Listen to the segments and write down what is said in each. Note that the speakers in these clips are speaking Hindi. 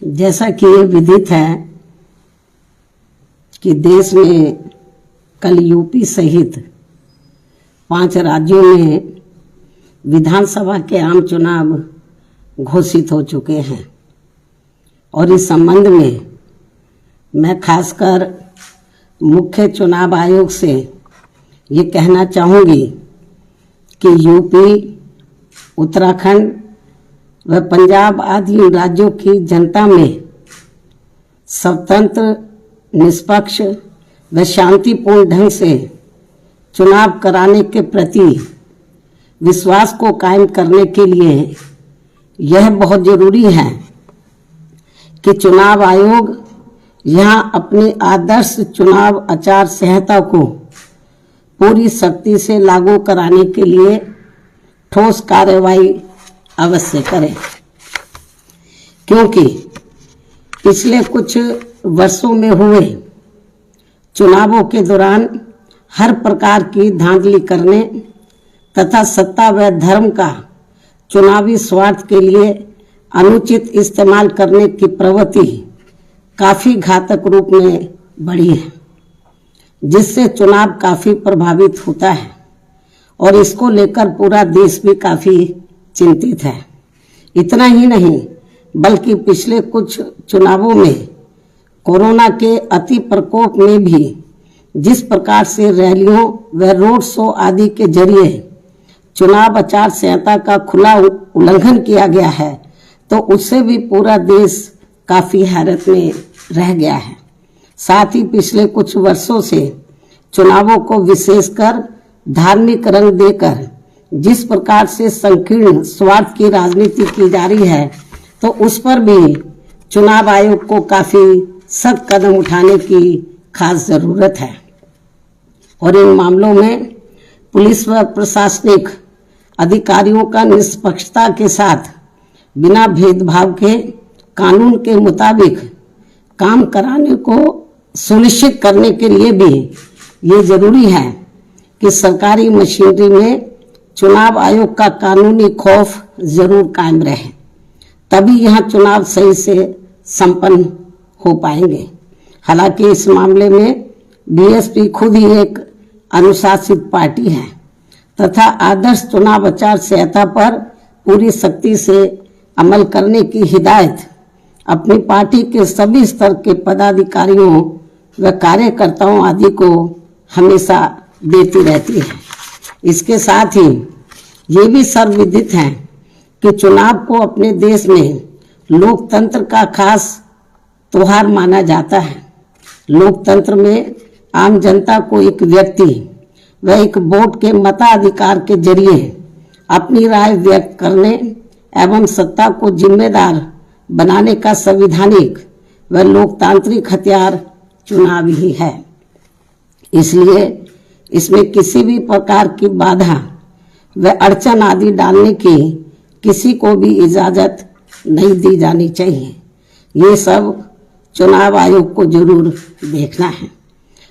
जैसा कि ये विदित है कि देश में कल यूपी सहित 5 राज्यों में विधानसभा के आम चुनाव घोषित हो चुके हैं और इस संबंध में मैं खासकर मुख्य चुनाव आयोग से ये कहना चाहूँगी कि यूपी, उत्तराखंड व पंजाब आदि राज्यों की जनता में स्वतंत्र, निष्पक्ष व शांतिपूर्ण ढंग से चुनाव कराने के प्रति विश्वास को कायम करने के लिए यह बहुत जरूरी है कि चुनाव आयोग यहां अपनी आदर्श चुनाव आचार संहिता को पूरी सख्ती से लागू कराने के लिए ठोस कार्रवाई अवश्य करें, क्योंकि पिछले कुछ वर्षों में हुए चुनावों के दौरान हर प्रकार की धांधली करने तथा सत्ता व धर्म का चुनावी स्वार्थ के लिए अनुचित इस्तेमाल करने की प्रवृत्ति काफी घातक रूप में बढ़ी है, जिससे चुनाव काफी प्रभावित होता है और इसको लेकर पूरा देश भी काफी चिंतित है। इतना ही नहीं बल्कि पिछले कुछ चुनावों में कोरोना के अति प्रकोप में भी जिस प्रकार से रैलियों व रोड शो आदि के जरिए चुनाव आचार संहिता का खुला उल्लंघन किया गया है, तो उससे भी पूरा देश काफी हैरत में रह गया है। साथ ही पिछले कुछ वर्षों से चुनावों को विशेषकर धार्मिक रंग देकर जिस प्रकार से संकीर्ण स्वार्थ की राजनीति की जा रही है, तो उस पर भी चुनाव आयोग को काफी सख्त कदम उठाने की खास जरूरत है और इन मामलों में पुलिस व प्रशासनिक अधिकारियों का निष्पक्षता के साथ बिना भेदभाव के कानून के मुताबिक काम कराने को सुनिश्चित करने के लिए भी ये जरूरी है कि सरकारी मशीनरी में चुनाव आयोग का कानूनी खौफ जरूर कायम रहे, तभी यहाँ चुनाव सही से संपन्न हो पाएंगे। हालांकि इस मामले में बीएसपी खुद ही एक अनुशासित पार्टी है तथा आदर्श चुनाव आचार संहिता पर पूरी सख्ती से अमल करने की हिदायत अपनी पार्टी के सभी स्तर के पदाधिकारियों व कार्यकर्ताओं आदि को हमेशा देती रहती है। इसके साथ ही ये भी सर्वविदित है कि चुनाव को अपने देश में लोकतंत्र का खास त्योहार माना जाता है। लोकतंत्र में आम जनता को एक व्यक्ति व एक वोट के मताधिकार के जरिए अपनी राय व्यक्त करने एवं सत्ता को जिम्मेदार बनाने का संवैधानिक व लोकतांत्रिक हथियार चुनाव ही है। इसलिए इसमें किसी भी प्रकार की बाधा व अड़चन आदि डालने की किसी को भी इजाजत नहीं दी जानी चाहिए। ये सब चुनाव आयोग को जरूर देखना है।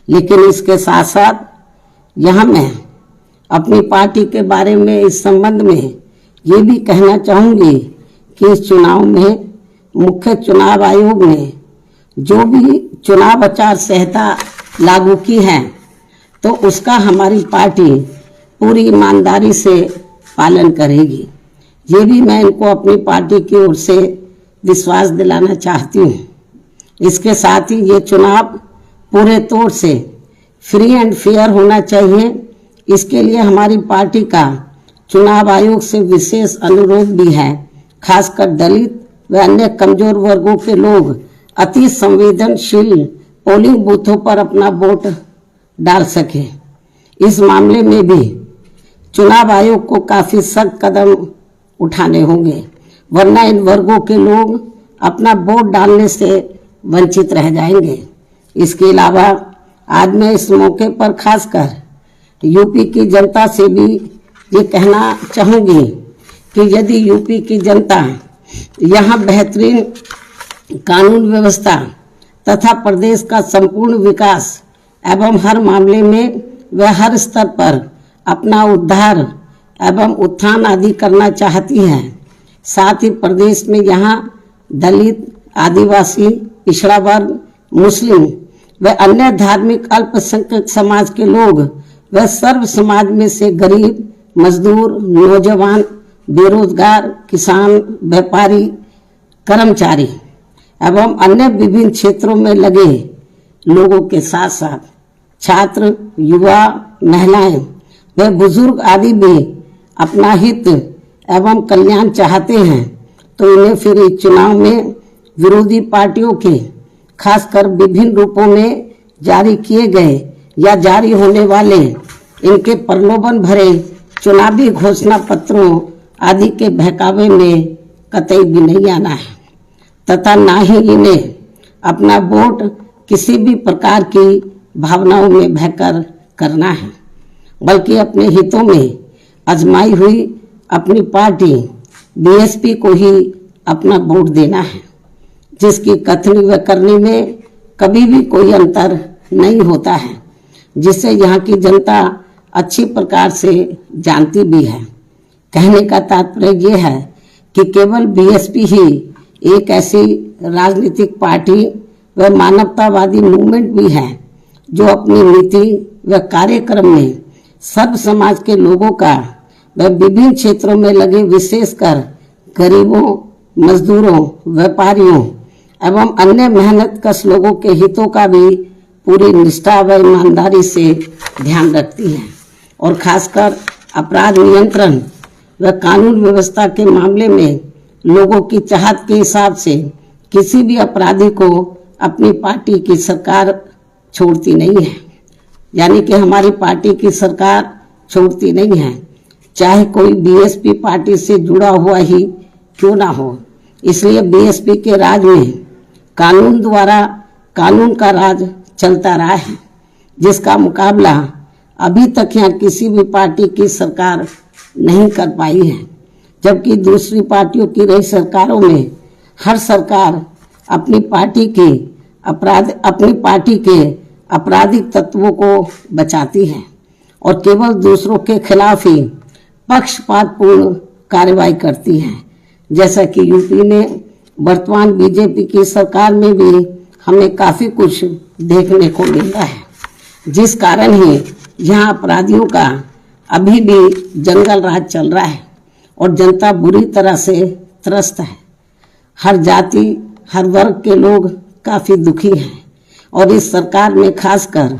लेकिन इसके साथ साथ यहाँ मैं अपनी पार्टी के बारे में इस संबंध में ये भी कहना चाहूँगी कि इस चुनाव में मुख्य चुनाव आयोग ने जो भी चुनाव आचार संहिता लागू की है, तो उसका हमारी पार्टी पूरी ईमानदारी से पालन करेगी। ये भी मैं इनको अपनी पार्टी की ओर से विश्वास दिलाना चाहती हूँ। इसके साथ ही ये चुनाव पूरे तौर से फ्री एंड फेयर होना चाहिए। इसके लिए हमारी पार्टी का चुनाव आयोग से विशेष अनुरोध भी है। खासकर दलित व अन्य कमजोर वर्गों के लोग अति संवेदनशील पोलिंग बूथों पर अपना वोट डाल सके। इस मामले में भी चुनाव आयोग को काफी सख्त कदम उठाने होंगे, वरना इन वर्गों के लोग अपना वोट डालने से वंचित रह जाएंगे। इसके अलावा आज मैं इस मौके पर खासकर यूपी की जनता से भी ये कहना चाहूँगी कि यदि यूपी की जनता यहाँ बेहतरीन कानून व्यवस्था तथा प्रदेश का संपूर्ण विकास एवं हर मामले में व हर स्तर पर अपना उद्धार एवं उत्थान आदि करना चाहती है, साथ ही प्रदेश में यहाँ दलित आदिवासी, पिछड़ा वर्ग, मुस्लिम व अन्य धार्मिक अल्पसंख्यक समाज के लोग व सर्व समाज में से गरीब, मजदूर, नौजवान, बेरोजगार, किसान, व्यापारी, कर्मचारी एवं अन्य विभिन्न क्षेत्रों में लगे लोगों के साथ साथ छात्र, युवा, महिलाएं व बुजुर्ग आदि भी अपना हित एवं कल्याण चाहते हैं तो इन्हें फिर इस चुनाव में विरोधी पार्टियों के खासकर विभिन्न रूपों में जारी किए गए या जारी होने वाले इनके प्रलोभन भरे चुनावी घोषणा पत्रों आदि के बहकावे में कतई भी नहीं आना है तथा न ही इन्हें अपना वोट किसी भी प्रकार की भावनाओं में बहकर करना है, बल्कि अपने हितों में आजमाई हुई अपनी पार्टी बीएसपी को ही अपना वोट देना है, जिसकी कथनी व करनी में कभी भी कोई अंतर नहीं होता है, जिसे यहाँ की जनता अच्छी प्रकार से जानती भी है। कहने का तात्पर्य यह है कि केवल बीएसपी ही एक ऐसी राजनीतिक पार्टी व मानवतावादी मूवमेंट भी है जो अपनी नीति व कार्यक्रम में सर्व समाज के लोगों का व विभिन्न क्षेत्रों में लगे विशेषकर गरीबों, मजदूरों, व्यापारियों एवं अन्य मेहनतकश लोगों के हितों का भी पूरी निष्ठा व ईमानदारी से ध्यान रखती है और खासकर अपराध नियंत्रण व कानून व्यवस्था के मामले में लोगों की चाहत के हिसाब से किसी भी अपराधी को अपनी पार्टी की सरकार छोड़ती नहीं है। यानी कि हमारी पार्टी की सरकार छोड़ती नहीं है, चाहे कोई बीएसपी पार्टी से जुड़ा हुआ ही क्यों ना हो। इसलिए बीएसपी के राज में कानून द्वारा कानून का राज चलता रहा है, जिसका मुकाबला अभी तक यहाँ किसी भी पार्टी की सरकार नहीं कर पाई है। जबकि दूसरी पार्टियों की रही सरकारों में हर सरकार अपनी पार्टी के आपराधिक तत्वों को बचाती है और केवल दूसरों के खिलाफ ही पक्षपातपूर्ण कार्रवाई करती है। जैसा कि यूपी में वर्तमान बीजेपी की सरकार में भी हमें काफी कुछ देखने को मिल रहा है, जिस कारण ही यहाँ अपराधियों का अभी भी जंगल राज चल रहा है और जनता बुरी तरह से त्रस्त है। हर जाति, हर वर्ग के लोग काफी दुखी हैं और इस सरकार में खासकर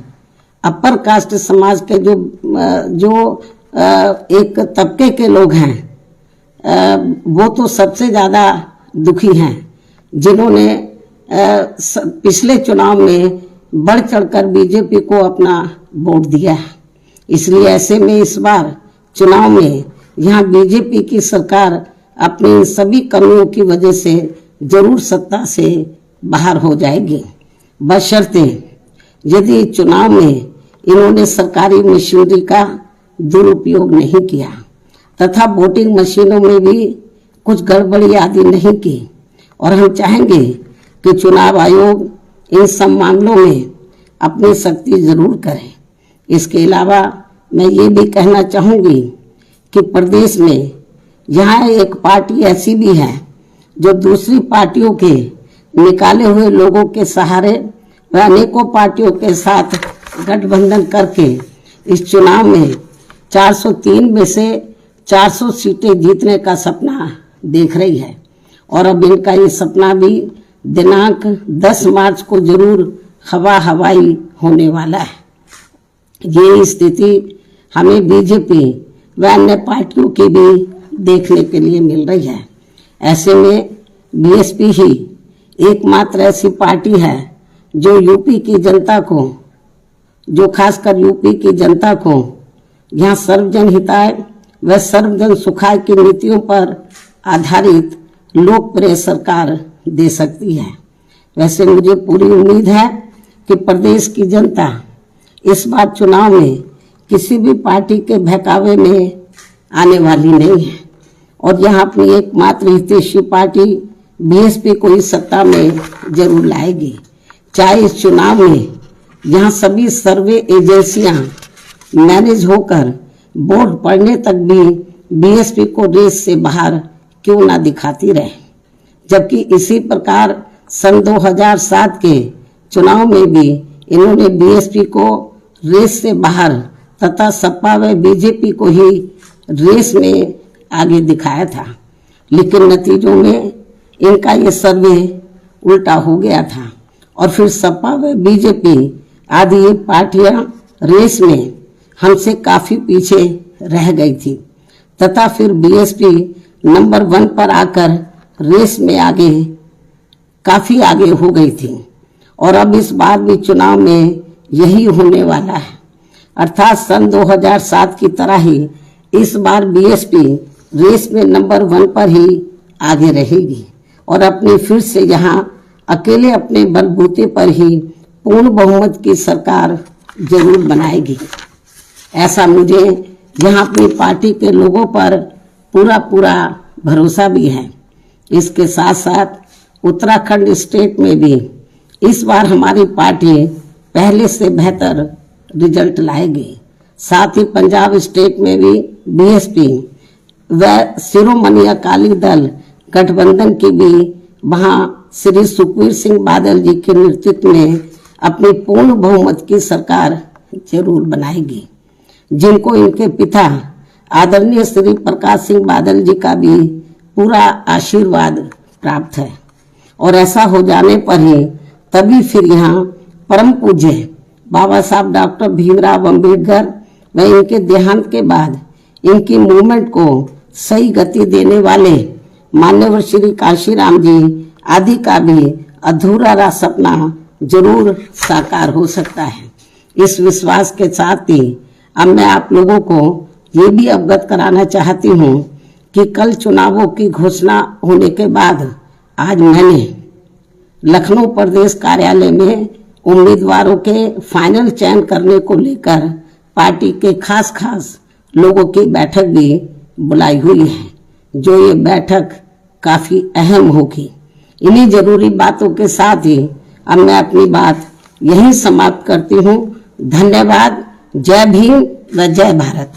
अपर कास्ट समाज के जो एक तबके के लोग हैं वो तो सबसे ज्यादा दुखी हैं, जिन्होंने पिछले चुनाव में बढ़ चढ़कर बीजेपी को अपना वोट दिया है। इसलिए ऐसे में इस बार चुनाव में यहाँ बीजेपी की सरकार अपनी सभी कमियों की वजह से जरूर सत्ता से बाहर हो जाएगी, बशर्ते यदि चुनाव में इन्होंने सरकारी मशीनरी का दुरुपयोग नहीं किया तथा वोटिंग मशीनों में भी कुछ गड़बड़ी आदि नहीं की। और हम चाहेंगे कि चुनाव आयोग इन सब मामलों में अपनी सख्ती जरूर करे। इसके अलावा मैं ये भी कहना चाहूंगी कि प्रदेश में यहाँ एक पार्टी ऐसी भी है जो दूसरी पार्टियों के निकाले हुए लोगों के सहारे व अनेकों पार्टियों के साथ गठबंधन करके इस चुनाव में 403 में से 400 सीटें जीतने का सपना देख रही है और अब इनका ये सपना भी दिनांक 10 मार्च को जरूर हवाई होने वाला है। ये स्थिति हमें बीजेपी व अन्य पार्टियों की भी देखने के लिए मिल रही है। ऐसे में बीएसपी ही एकमात्र ऐसी पार्टी है जो यूपी की जनता को, जो खासकर यूपी की जनता को यहाँ सर्वजन हिताय व सर्वजन सुखाय की नीतियों पर आधारित लोकप्रिय सरकार दे सकती है। वैसे मुझे पूरी उम्मीद है कि प्रदेश की जनता इस बार चुनाव में किसी भी पार्टी के बहकावे में आने वाली नहीं है और यहाँ अपनी एकमात्र हितैषी पार्टी बीएसपी को इस सत्ता में जरूर लाएगी। चाहे इस चुनाव में यहाँ सभी सर्वे एजेंसियां मैनेज होकर वोट पड़ने तक भी बीएसपी को रेस से बाहर क्यों ना दिखाती रहे, जबकि इसी प्रकार सन 2007 के चुनाव में भी इन्होंने बीएसपी को रेस से बाहर तथा सपा व बीजेपी को ही रेस में आगे दिखाया था, लेकिन नतीजों में इनका ये सर्वे उल्टा हो गया था और फिर सपा व बीजेपी आदि ये पार्टियां रेस में हमसे काफी पीछे रह गई थी तथा फिर बीएसपी नंबर 1 पर आकर रेस में काफी आगे हो गई थी और अब इस बार भी चुनाव में यही होने वाला है, अर्थात सन 2007 की तरह ही इस बार बीएसपी रेस में नंबर 1 पर ही आगे रहेगी और अपनी फिर से यहाँ अकेले अपने बलबूते पर ही पूर्ण बहुमत की सरकार जरूर बनाएगी। ऐसा मुझे यहाँ अपनी पार्टी के लोगों पर पूरा भरोसा भी है। इसके साथ साथ उत्तराखंड स्टेट में भी इस बार हमारी पार्टी पहले से बेहतर रिजल्ट लाएगी। साथ ही पंजाब स्टेट में भी बीएसपी व शिरोमणि अकाली दल गठबंधन की भी वहां श्री सुखबीर सिंह बादल जी के नेतृत्व में अपनी पूर्ण बहुमत की सरकार जरूर बनाएगी, जिनको इनके पिता आदरणीय श्री प्रकाश सिंह बादल जी का भी पूरा आशीर्वाद प्राप्त है। और ऐसा हो जाने पर ही तभी फिर यहाँ परम पूज्य बाबा साहब डॉक्टर भीमराव अंबेडकर व इनके देहांत के बाद इनकी मूवमेंट को सही गति देने वाले मान्यवर श्री काशीराम जी आदि का भी अधूरा रहा सपना जरूर साकार हो सकता है। इस विश्वास के साथ ही अब मैं आप लोगों को ये भी अवगत कराना चाहती हूँ कि कल चुनावों की घोषणा होने के बाद आज मैंने लखनऊ प्रदेश कार्यालय में उम्मीदवारों के फाइनल चयन करने को लेकर पार्टी के खास लोगों की बैठक भी बुलाई हुई है, जो ये बैठक काफी अहम होगी। इन्हीं जरूरी बातों के साथ ही अब मैं अपनी बात यहीं समाप्त करती हूँ। धन्यवाद। जय भीम व जय भारत।